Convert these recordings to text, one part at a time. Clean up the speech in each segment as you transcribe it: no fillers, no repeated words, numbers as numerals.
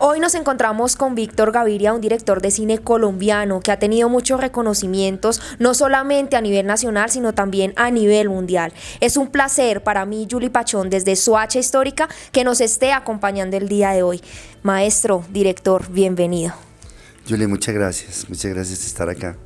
Hoy nos encontramos con Víctor Gaviria, un director de cine colombiano que ha tenido muchos reconocimientos, no solamente a nivel nacional, sino también a nivel mundial. Es un placer para mí, Julie Pachón, desde Soacha Histórica, que nos esté acompañando el día de hoy. Maestro, director, bienvenido. Julie, muchas gracias de estar acá.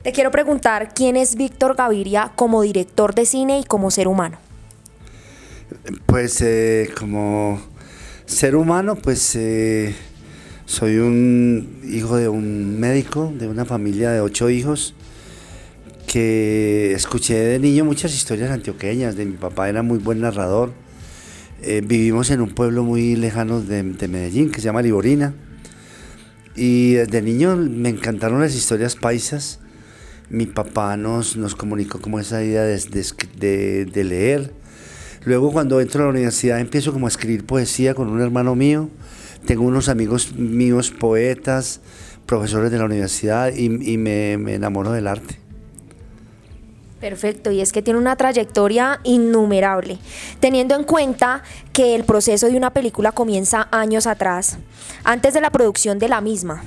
Te quiero preguntar, ¿quién es Víctor Gaviria como director de cine y como ser humano? Pues como ser humano, pues soy un hijo de un médico, de una familia de 8 hijos, que escuché de niño muchas historias antioqueñas. De mi papá, era muy buen narrador. Vivimos en un pueblo muy lejano de Medellín, que se llama Liborina, y desde niño me encantaron las historias paisas. Mi papá nos comunicó como esa idea de leer. Luego, cuando entro a la universidad, empiezo como a escribir poesía con un hermano mío. Tengo unos amigos míos, poetas, profesores de la universidad, y me enamoro del arte. Perfecto, y es que tiene una trayectoria innumerable, teniendo en cuenta que el proceso de una película comienza años atrás, antes de la producción de la misma.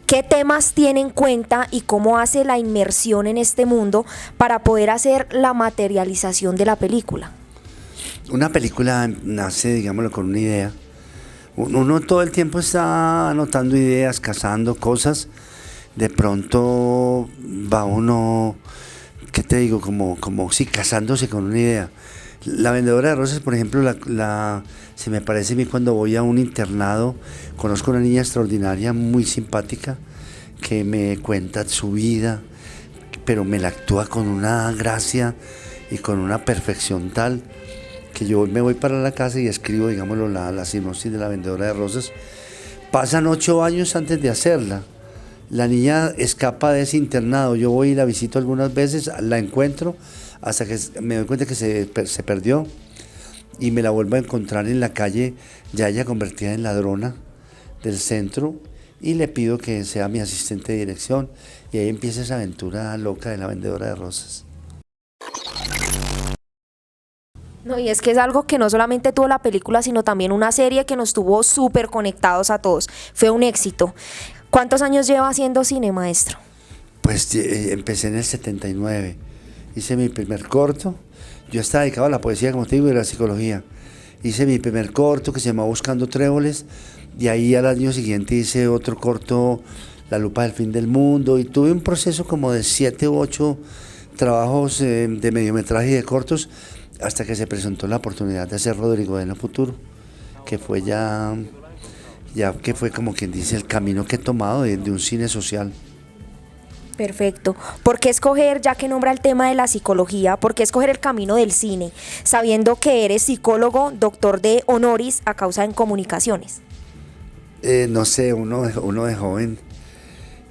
¿Qué temas tiene en cuenta y cómo hace la inmersión en este mundo para poder hacer la materialización de la película? Una película nace, digámoslo, con una idea. Uno todo el tiempo está anotando ideas, cazando cosas. De pronto va uno, ¿qué te digo? Como sí, casándose con una idea. La vendedora de rosas, por ejemplo, se me parece a mí cuando voy a un internado, conozco una niña extraordinaria, muy simpática, que me cuenta su vida, pero me la actúa con una gracia y con una perfección tal que yo me voy para la casa y escribo, digámoslo, la sinopsis de La vendedora de rosas. Pasan 8 años antes de hacerla. La niña escapa de ese internado, yo voy y la visito algunas veces, la encuentro, hasta que me doy cuenta que se perdió, y me la vuelvo a encontrar en la calle, ya ella convertida en ladrona del centro, y le pido que sea mi asistente de dirección, y ahí empieza esa aventura loca de La vendedora de rosas. No, y es que es algo que no solamente tuvo la película, sino también una serie que nos tuvo súper conectados a todos. Fue un éxito. ¿Cuántos años lleva haciendo cine, maestro? Pues empecé en el 79, hice mi primer corto. Yo estaba dedicado a la poesía, como te digo, y a la psicología. Hice mi primer corto que se llamaba Buscando Tréboles, y ahí al año siguiente hice otro corto, La lupa del fin del mundo, y tuve un proceso como de 7 u 8 trabajos de mediometraje y de cortos, hasta que se presentó la oportunidad de hacer Rodrigo en el futuro, que fue ya que fue como quien dice el camino que he tomado de un cine social. Perfecto. ¿Por qué escoger, ya que nombra el tema de la psicología, por qué escoger el camino del cine, sabiendo que eres psicólogo, doctor de honoris a causa en comunicaciones? No sé, uno de joven,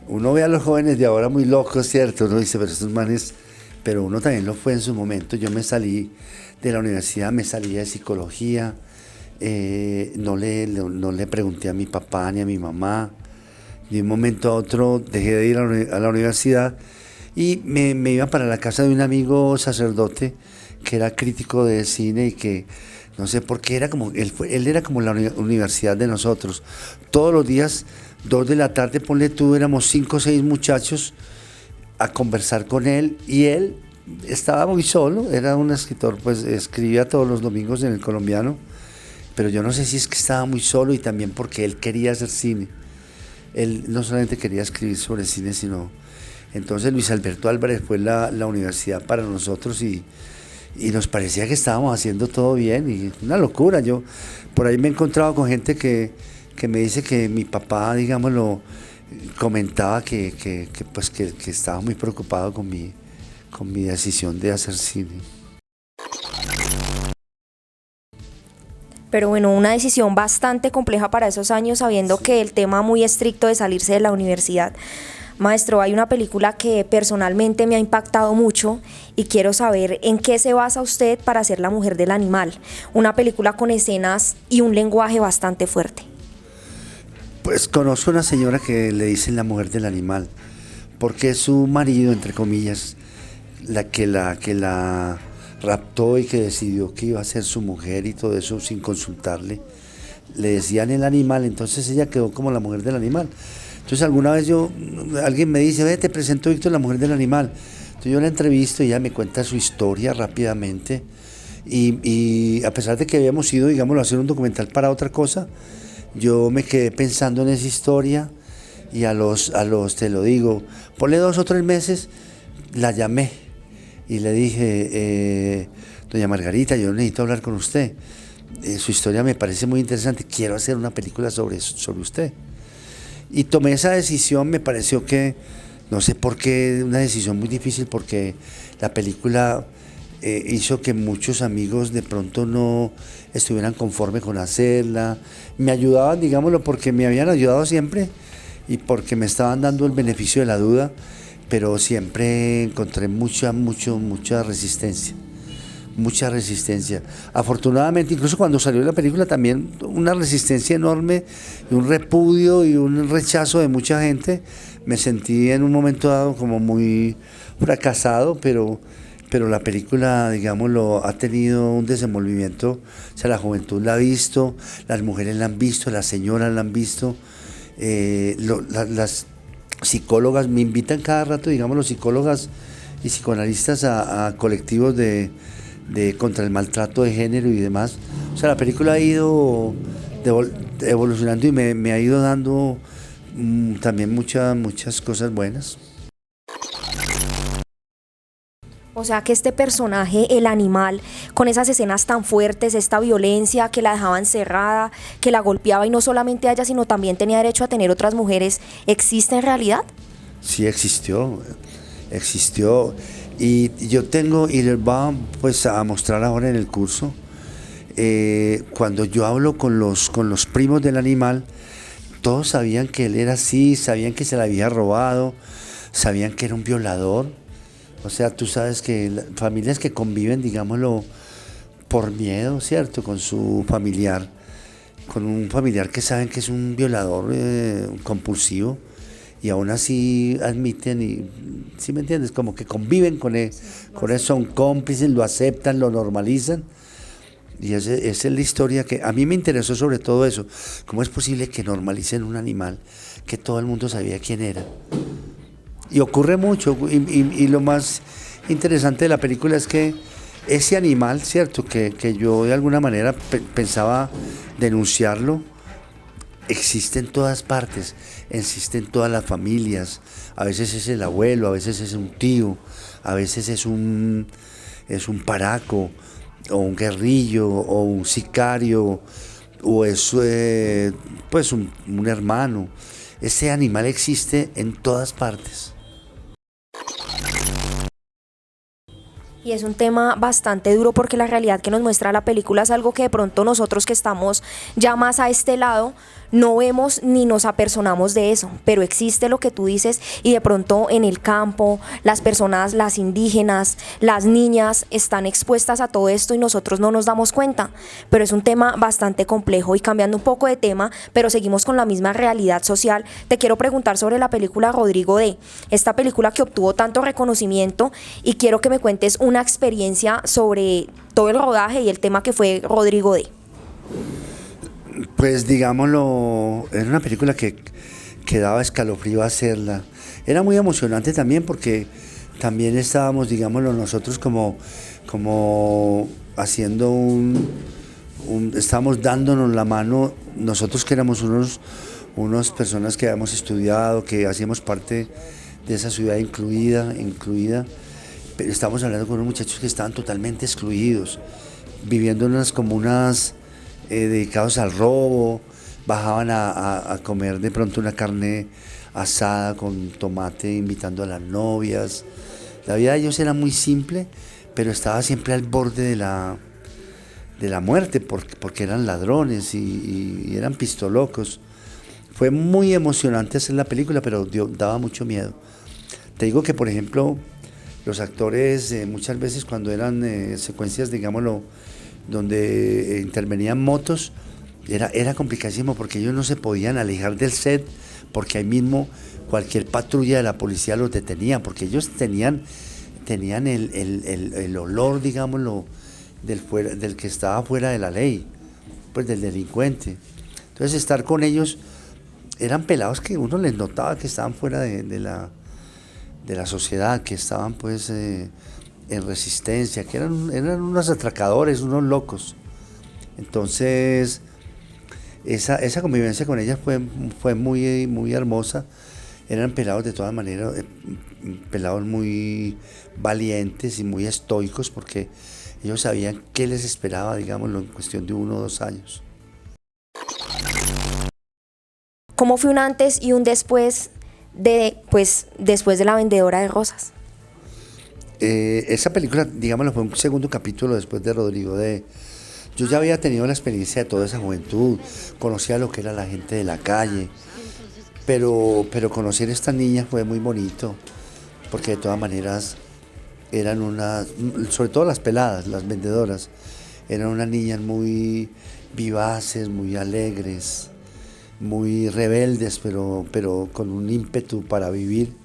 uno ve a los jóvenes de ahora muy locos, ¿cierto? Uno dice, pero estos manes, pero uno también lo fue en su momento. Yo me salí de la universidad, me salí de psicología, no le pregunté a mi papá ni a mi mamá. De un momento a otro dejé de ir a la universidad y me iba para la casa de un amigo sacerdote que era crítico de cine, y que no sé por qué él era como la universidad de nosotros. Todos los días, 2 de la tarde, ponle tú, éramos 5 o 6 muchachos a conversar con él, y él estaba muy solo, era un escritor, pues escribía todos los domingos en El Colombiano, pero yo no sé si es que estaba muy solo y también porque él quería hacer cine. Él no solamente quería escribir sobre cine, sino... Entonces Luis Alberto Álvarez fue la universidad para nosotros, y nos parecía que estábamos haciendo todo bien, y una locura. Yo por ahí me he encontrado con gente que me dice que mi papá, digámoslo, comentaba que estaba muy preocupado con mi decisión de hacer cine. Pero bueno, una decisión bastante compleja para esos años, sabiendo que el tema muy estricto de salirse de la universidad. Maestro, hay una película que personalmente me ha impactado mucho y quiero saber en qué se basa usted para ser La mujer del animal. Una película con escenas y un lenguaje bastante fuerte. Pues conozco una señora que le dicen La mujer del animal, porque su marido, entre comillas, la que la raptó y que decidió que iba a ser su mujer y todo eso sin consultarle, le decían el animal, entonces ella quedó como la mujer del animal. Entonces alguna vez alguien me dice, ve, te presento a Víctor, la mujer del animal. Entonces yo la entrevisto y ella me cuenta su historia rápidamente. Y a pesar de que habíamos ido, digámoslo, a hacer un documental para otra cosa, yo me quedé pensando en esa historia y te lo digo, ponle 2 o 3 meses, la llamé y le dije, doña Margarita, yo necesito hablar con usted. Su historia me parece muy interesante, quiero hacer una película sobre usted. Y tomé esa decisión, me pareció que, no sé por qué, una decisión muy difícil, porque la película hizo que muchos amigos de pronto no estuvieran conformes con hacerla. Me ayudaban, digámoslo, porque me habían ayudado siempre y porque me estaban dando el beneficio de la duda, pero siempre encontré mucha resistencia. Mucha resistencia. Afortunadamente, incluso cuando salió la película, también una resistencia enorme, y un repudio y un rechazo de mucha gente. Me sentí en un momento dado como muy fracasado, pero la película, digámoslo, ha tenido un desenvolvimiento. O sea, la juventud la ha visto, las mujeres la han visto, las señoras la han visto, las psicólogas me invitan cada rato, digamos, los psicólogas y psicoanalistas a colectivos de contra el maltrato de género y demás. O sea, la película ha ido evolucionando y me ha ido dando también muchas cosas buenas. O sea que este personaje, el animal, con esas escenas tan fuertes, esta violencia que la dejaba encerrada, que la golpeaba, y no solamente a ella, sino también tenía derecho a tener otras mujeres, ¿existe en realidad? Sí, existió. Y yo tengo, y les voy pues a mostrar ahora en el curso, cuando yo hablo con los primos del animal, todos sabían que él era así, sabían que se la había robado, sabían que era un violador. O sea, tú sabes que familias que conviven, digámoslo, por miedo, ¿cierto? Con su familiar, con un familiar que saben que es un violador compulsivo, y aún así admiten, y ¿sí me entiendes? Como que conviven con él, son cómplices, lo aceptan, lo normalizan. Y esa es la historia que a mí me interesó, sobre todo eso. ¿Cómo es posible que normalicen un animal que todo el mundo sabía quién era? Y ocurre mucho, y lo más interesante de la película es que ese animal, ¿cierto? Que yo de alguna manera pensaba denunciarlo, existe en todas partes, existe en todas las familias. A veces es el abuelo, a veces es un tío, a veces es un paraco, o un guerrillo, o un sicario, o es pues un hermano. Ese animal existe en todas partes. Y es un tema bastante duro, porque la realidad que nos muestra la película es algo que de pronto nosotros, que estamos ya más a este lado, no vemos ni nos apersonamos de eso, pero existe lo que tú dices, y de pronto en el campo las personas, las indígenas, las niñas están expuestas a todo esto y nosotros no nos damos cuenta. Pero es un tema bastante complejo. Y cambiando un poco de tema, pero seguimos con la misma realidad social, te quiero preguntar sobre la película Rodrigo D, esta película que obtuvo tanto reconocimiento, y quiero que me cuentes una experiencia sobre todo el rodaje y el tema que fue Rodrigo D. Pues digámoslo, era una película que daba escalofrío hacerla. Era muy emocionante también, porque también estábamos, digámoslo, nosotros como haciendo estábamos dándonos la mano, nosotros que éramos unas personas que habíamos estudiado, que hacíamos parte de esa ciudad incluida, pero estábamos hablando con unos muchachos que estaban totalmente excluidos, viviendo en unas comunas dedicados al robo, bajaban a comer de pronto una carne asada con tomate, invitando a las novias. La vida de ellos era muy simple, pero estaba siempre al borde de la muerte, porque eran ladrones y eran pistolocos. Fue muy emocionante hacer la película, pero daba mucho miedo. Te digo que, por ejemplo, los actores muchas veces, cuando eran secuencias, digámoslo, donde intervenían motos, era complicadísimo, porque ellos no se podían alejar del set, porque ahí mismo cualquier patrulla de la policía los detenía, porque ellos tenían el olor, digámoslo, del que estaba fuera de la ley. pues del delincuente. Entonces estar con ellos, eran pelados que uno les notaba que estaban fuera de la sociedad, que estaban pues en resistencia, que eran unos atracadores, unos locos. Entonces esa convivencia con ellas fue muy hermosa. Eran pelados de todas maneras, pelados muy valientes y muy estoicos, porque ellos sabían qué les esperaba, digámoslo, en cuestión de 1 o 2 años. ¿Cómo fue un antes y un después después de La Vendedora de Rosas? Esa película, digámoslo, fue un segundo capítulo después de Rodrigo D. Yo ya había tenido la experiencia de toda esa juventud, conocía lo que era la gente de la calle, pero conocer a estas niñas fue muy bonito, porque de todas maneras sobre todo las peladas, las vendedoras, eran unas niñas muy vivaces, muy alegres, muy rebeldes, pero con un ímpetu para vivir.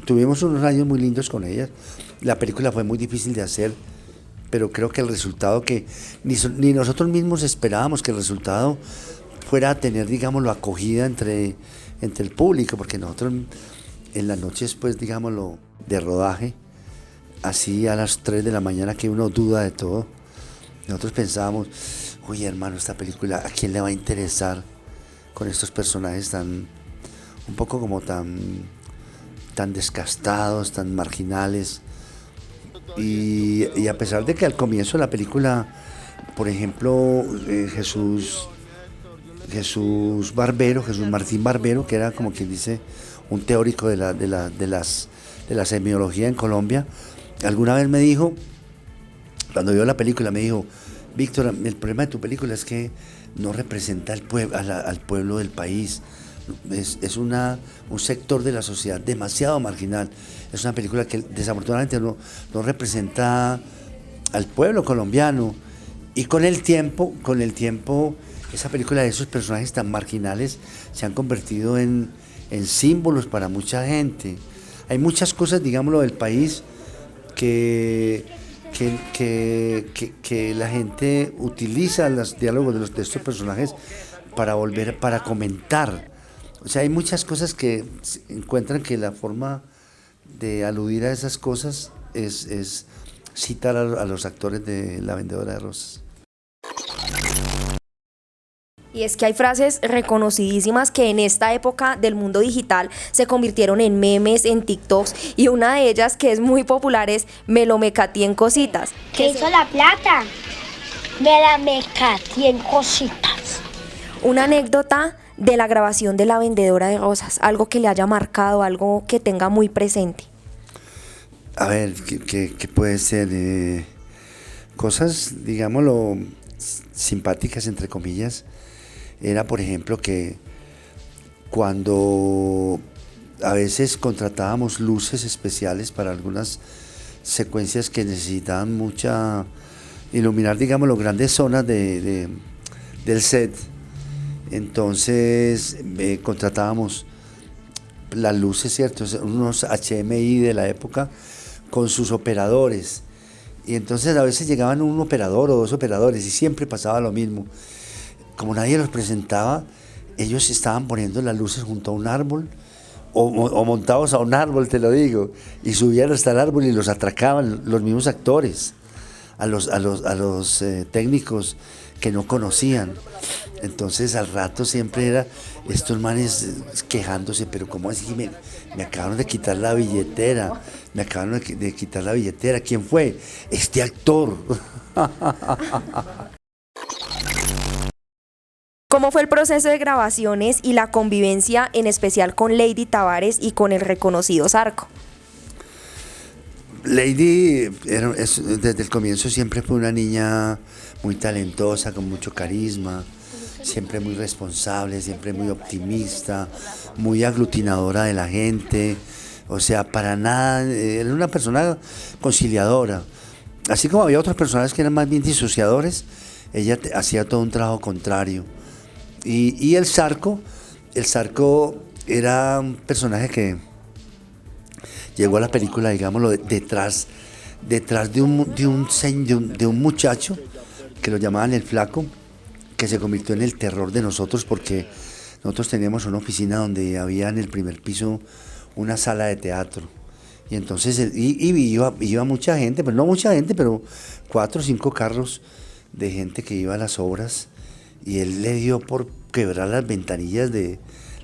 Tuvimos unos años muy lindos con ellas. La película fue muy difícil de hacer, pero creo que el resultado que ni nosotros mismos esperábamos que el resultado fuera a tener, digámoslo, acogida entre el público, porque nosotros en las noches, pues, digámoslo, de rodaje, así a las 3 de la mañana que uno duda de todo, nosotros pensábamos, oye hermano, esta película, ¿a quién le va a interesar con estos personajes un poco como tan desgastados, tan marginales? Y a pesar de que al comienzo de la película, por ejemplo, Jesús Martín Barbero, que era como quien dice un teórico de la semiología en Colombia, alguna vez me dijo, cuando vio la película, me dijo, Víctor, el problema de tu película es que no representa al pueblo del país. Es un sector de la sociedad demasiado marginal. Es una película que desafortunadamente no representa al pueblo colombiano. Y con el tiempo, esa película de esos personajes tan marginales se han convertido en símbolos para mucha gente. Hay muchas cosas, digámoslo, del país que la gente utiliza los diálogos de estos personajes para comentar. O sea, hay muchas cosas que encuentran que la forma de aludir a esas cosas es citar a los actores de La Vendedora de Rosas. Y es que hay frases reconocidísimas que en esta época del mundo digital se convirtieron en memes, en TikToks, y una de ellas que es muy popular es "me lo mecaté en cositas". ¿Qué hizo la plata? Me la mecaté en cositas. Una anécdota de la grabación de La Vendedora de Rosas, algo que le haya marcado, algo que tenga muy presente. A ver, ¿qué puede ser? Cosas, digámoslo, simpáticas, entre comillas. Era, por ejemplo, que cuando a veces contratábamos luces especiales para algunas secuencias que necesitaban iluminar, digamos, las grandes zonas del set, entonces contratábamos las luces, ¿cierto? Unos HMI de la época con sus operadores, y entonces a veces llegaban un operador o 2 operadores y siempre pasaba lo mismo. Como nadie los presentaba, ellos estaban poniendo las luces junto a un árbol o montados a un árbol, te lo digo, y subían hasta el árbol y los atracaban los mismos actores a los técnicos que no conocían. Entonces al rato siempre era estos manes quejándose, pero ¿cómo así? Me acabaron de quitar la billetera, ¿quién fue? Este actor. ¿Cómo fue el proceso de grabaciones y la convivencia, en especial con Lady Tavares y con el reconocido Zarco? Lady desde el comienzo siempre fue una niña muy talentosa, con mucho carisma, siempre muy responsable, siempre muy optimista, muy aglutinadora de la gente. O sea, para nada, era una persona conciliadora. Así como había otras personas que eran más bien disociadores, ella hacía todo un trabajo contrario. Y el Zarco era un personaje que llegó a la película, digámoslo, detrás de un muchacho que lo llamaban el Flaco, que se convirtió en el terror de nosotros porque nosotros teníamos una oficina donde había en el primer piso una sala de teatro. Y entonces iba mucha gente, pero no mucha gente, pero 4 o 5 carros de gente que iba a las obras. Y él le dio por quebrar las ventanillas de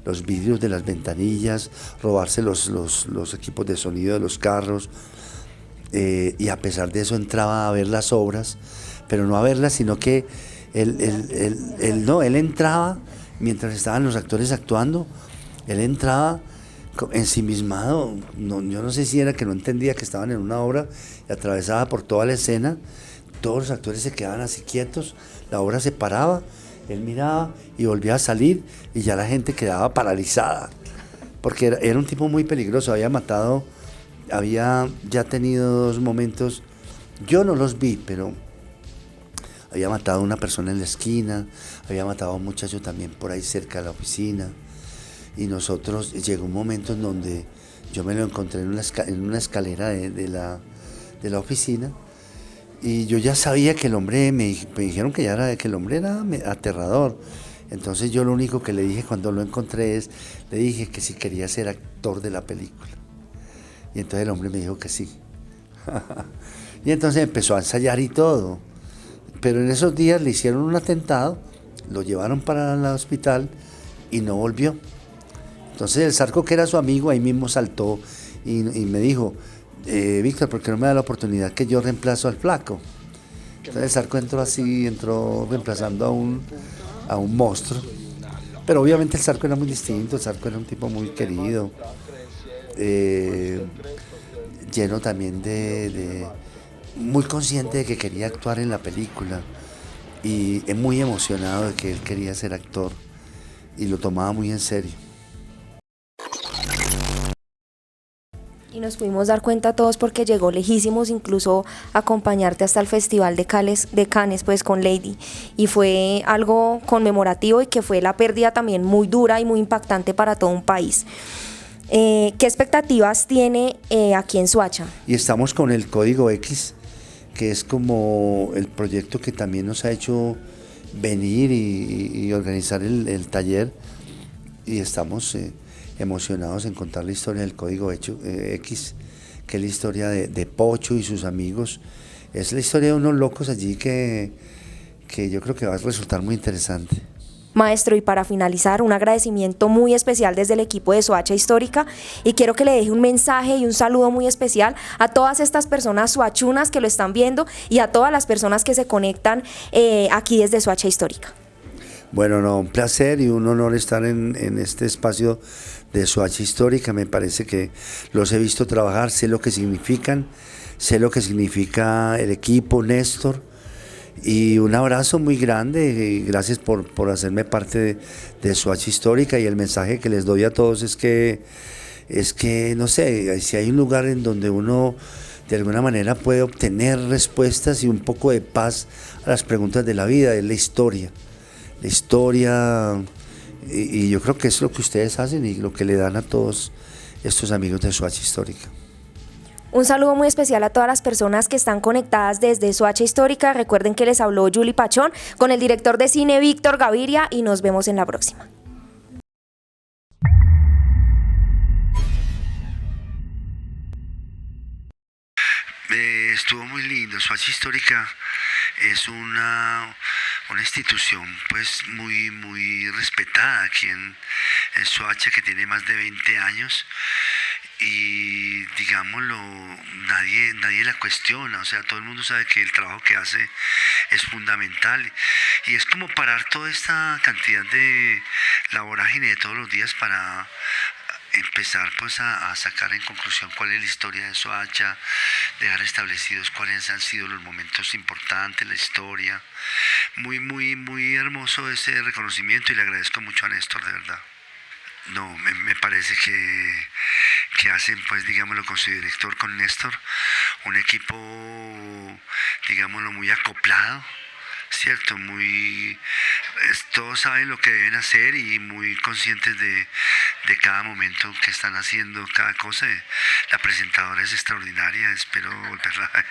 los vidrios de las ventanillas, robarse los equipos de sonido de los carros. Y a pesar de eso entraba a ver las obras, pero no a verlas, sino que él entraba mientras estaban los actores actuando, él entraba ensimismado, yo no sé si era que no entendía que estaban en una obra y atravesaba por toda la escena, todos los actores se quedaban así quietos, la obra se paraba, él miraba y volvía a salir y ya la gente quedaba paralizada, porque era un tipo muy peligroso, había ya tenido 2 momentos, yo no los vi, pero había matado a una persona en la esquina, había matado a un muchacho también por ahí cerca de la oficina. Y nosotros, llegó un momento en donde yo me lo encontré en una escalera de la oficina y yo ya sabía que el hombre, me dijeron que que el hombre era aterrador. Entonces yo lo único que le dije cuando lo encontré le dije que si quería ser actor de la película. Y entonces el hombre me dijo que sí. Y entonces empezó a ensayar y todo. Pero en esos días le hicieron un atentado, lo llevaron para el hospital y no volvió. Entonces el Zarco, que era su amigo, ahí mismo saltó y me dijo, Víctor, ¿por qué no me da la oportunidad que yo reemplazo al flaco? Entonces el Zarco entró reemplazando a un monstruo. Pero obviamente el Zarco era muy distinto, el Zarco era un tipo muy querido, lleno también muy consciente de que quería actuar en la película y muy emocionado de que él quería ser actor y lo tomaba muy en serio. Y nos pudimos dar cuenta todos porque llegó lejísimos, incluso acompañarte hasta el Festival de Cannes, pues con Lady. Y fue algo conmemorativo y que fue la pérdida también muy dura y muy impactante para todo un país. ¿Qué expectativas tiene aquí en Soacha? Y estamos con el Código X, que es como el proyecto que también nos ha hecho venir y organizar el taller. Y estamos emocionados en contar la historia del Código X, que es la historia de Pocho y sus amigos. Es la historia de unos locos allí que yo creo que va a resultar muy interesante. Maestro, y para finalizar, un agradecimiento muy especial desde el equipo de Soacha Histórica, y quiero que le deje un mensaje y un saludo muy especial a todas estas personas soachunas que lo están viendo y a todas las personas que se conectan aquí desde Soacha Histórica. Bueno, no, un placer y un honor estar en este espacio de Soacha Histórica. Me parece que los he visto trabajar, sé lo que significan, sé lo que significa el equipo, Néstor, y un abrazo muy grande y gracias por hacerme parte de Soacha Histórica. Y el mensaje que les doy a todos es que no sé, si hay un lugar en donde uno de alguna manera puede obtener respuestas y un poco de paz a las preguntas de la vida, es la historia. La historia, y yo creo que es lo que ustedes hacen y lo que le dan a todos estos amigos de Soacha Histórica. Un saludo muy especial a todas las personas que están conectadas desde Soacha Histórica. Recuerden que les habló Julie Pachón con el director de cine Víctor Gaviria y nos vemos en la próxima. Estuvo muy lindo. Soacha Histórica es una institución pues muy respetada aquí en Soacha, que tiene más de 20 años y digámoslo, nadie la cuestiona, o sea, todo el mundo sabe que el trabajo que hace es fundamental y es como parar toda esta cantidad de la vorágine de todos los días para empezar pues a sacar en conclusión cuál es la historia de Soacha, dejar establecidos cuáles han sido los momentos importantes, la historia. Muy hermoso ese reconocimiento y le agradezco mucho a Néstor, de verdad. No, me parece que hacen, pues, digámoslo, con su director, con Néstor, un equipo, digámoslo, muy acoplado, ¿cierto? Todos saben lo que deben hacer y muy conscientes de cada momento que están haciendo, cada cosa. La presentadora es extraordinaria, espero volverla a ver.